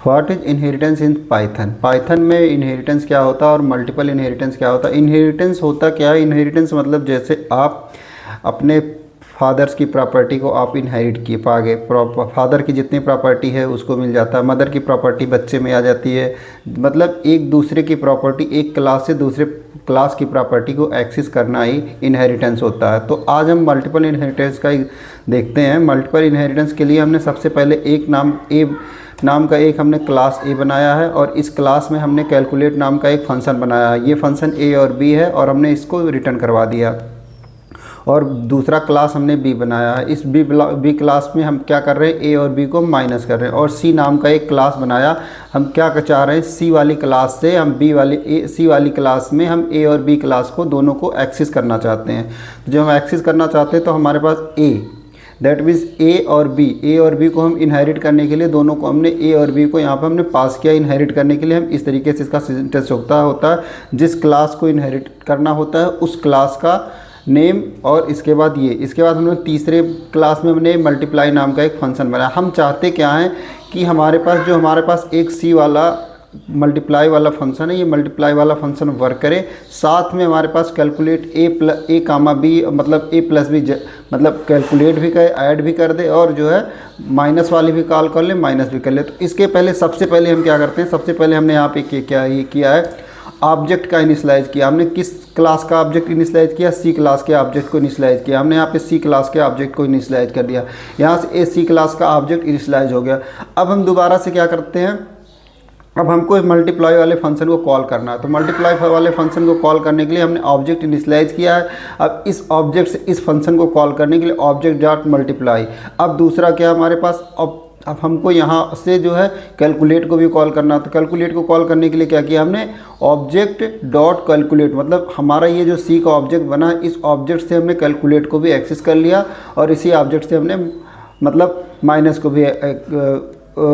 What is inheritance in Python. Python में inheritance क्या होता है और मल्टीपल इनहेरिटेंस क्या होता है। इनहेरिटेंस होता क्या है, इनहेरिटेंस मतलब जैसे आप अपने फादर्स की प्रॉपर्टी को आप इनहेरिट किए पागे, फादर की जितनी प्रॉपर्टी है उसको मिल जाता है, मदर की प्रॉपर्टी बच्चे में आ जाती है, मतलब एक दूसरे की प्रॉपर्टी, एक क्लास से दूसरे क्लास की प्रॉपर्टी को एक्सेस करना ही इनहेरिटेंस होता है। तो आज हम मल्टीपल इनहेरिटेंस का ही देखते हैं। मल्टीपल इनहेरिटेंस के लिए हमने सबसे पहले एक नाम का एक हमने क्लास ए बनाया है और इस क्लास में हमने कैलकुलेट नाम का एक फंक्शन बनाया है। ये फंक्शन ए और बी है और हमने इसको रिटर्न करवा दिया। और दूसरा क्लास हमने बी बनाया है। इस बी क्लास में हम क्या कर रहे हैं, ए और बी को माइनस कर रहे हैं। और सी नाम का एक क्लास बनाया, हम क्या चाह रहे हैं, सी वाली क्लास से हम सी वाली क्लास में हम ए और बी क्लास को दोनों को एक्सेस करना चाहते हैं। तो जब हम एक्सेस करना चाहते हैं तो हमारे पास ए, दैट मीन्स ए और बी को हम इनहेरिट करने के लिए दोनों को हमने ए और बी को यहाँ पर हमने पास किया। इनहेरिट करने के लिए हम इस तरीके से इसका सिंटेक्स होता है, जिस क्लास को इनहेरिट करना होता है उस क्लास का नेम और इसके बाद इसके बाद हमने तीसरे क्लास में हमने मल्टीप्लाई नाम का एक फंक्शन बनाया। हम चाहते क्या हैं कि हमारे पास एक सी वाला मल्टीप्लाई वाला फंक्शन है, ये मल्टीप्लाई वाला फंक्शन वर्क करे, साथ में हमारे पास कैलकुलेट ए कामा बी मतलब ए प्लस बी मतलब कैलकुलेट भी करे, ऐड भी कर दे और जो है माइनस वाली भी कॉल कर ले, माइनस भी कर ले। तो इसके पहले सबसे पहले हम क्या करते हैं, सबसे पहले हमने यहाँ पे किया है ऑब्जेक्ट का इनिशियलाइज किया। हमने किस क्लास का ऑब्जेक्ट इनिशियलाइज किया, सी क्लास के ऑब्जेक्ट को इनिशियलाइज किया। हमने यहाँ पे सी क्लास के ऑब्जेक्ट को इनिशियलाइज कर दिया, यहाँ से ए सी क्लास का ऑब्जेक्ट इनिशियलाइज हो गया। अब हम दोबारा से क्या करते हैं, अब हमको मल्टीप्लाई वाले फंक्शन को कॉल करना है। तो मल्टीप्लाई वाले फंक्शन को कॉल करने के लिए हमने ऑब्जेक्ट इनिशियलाइज किया है। अब इस ऑब्जेक्ट से इस फंक्शन को कॉल करने के लिए ऑब्जेक्ट डॉट मल्टीप्लाई। अब दूसरा क्या हमारे पास, अब हमको यहाँ से जो है कैलकुलेट को भी कॉल करना। तो कैलकुलेट को कॉल करने के लिए क्या किया हमने, ऑब्जेक्ट डॉट कैलकुलेट, मतलब हमारा ये जो सी का ऑब्जेक्ट बना है इस ऑब्जेक्ट से हमने कैलकुलेट को भी एक्सेस कर लिया और इसी ऑब्जेक्ट से हमने मतलब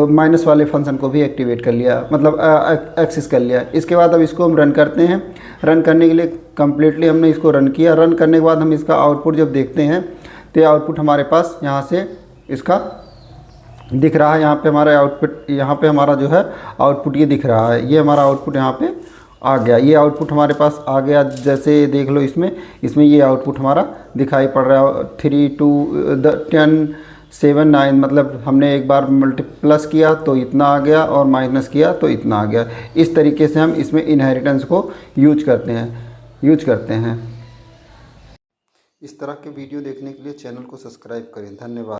माइनस वाले फंक्शन को भी एक्टिवेट कर लिया, मतलब एक्सेस कर लिया। इसके बाद अब इसको हम रन करते हैं। रन करने के लिए कम्प्लीटली हमने इसको रन किया। रन करने के बाद हम इसका आउटपुट जब देखते हैं तो ये आउटपुट हमारे पास यहाँ से इसका दिख रहा है। यहाँ पे हमारा आउटपुट, यहाँ पे हमारा जो है आउटपुट ये दिख रहा है, ये हमारा आउटपुट यहाँ पे आ गया। ये आउटपुट हमारे पास आ गया, जैसे देख लो इसमें ये आउटपुट हमारा दिखाई पड़ रहा है 3 2 10 7 9, मतलब हमने एक बार प्लस किया तो इतना आ गया और माइनस किया तो इतना आ गया। इस तरीके से हम इसमें इनहेरिटेंस को यूज करते हैं। इस तरह के वीडियो देखने के लिए चैनल को सब्सक्राइब करें। धन्यवाद।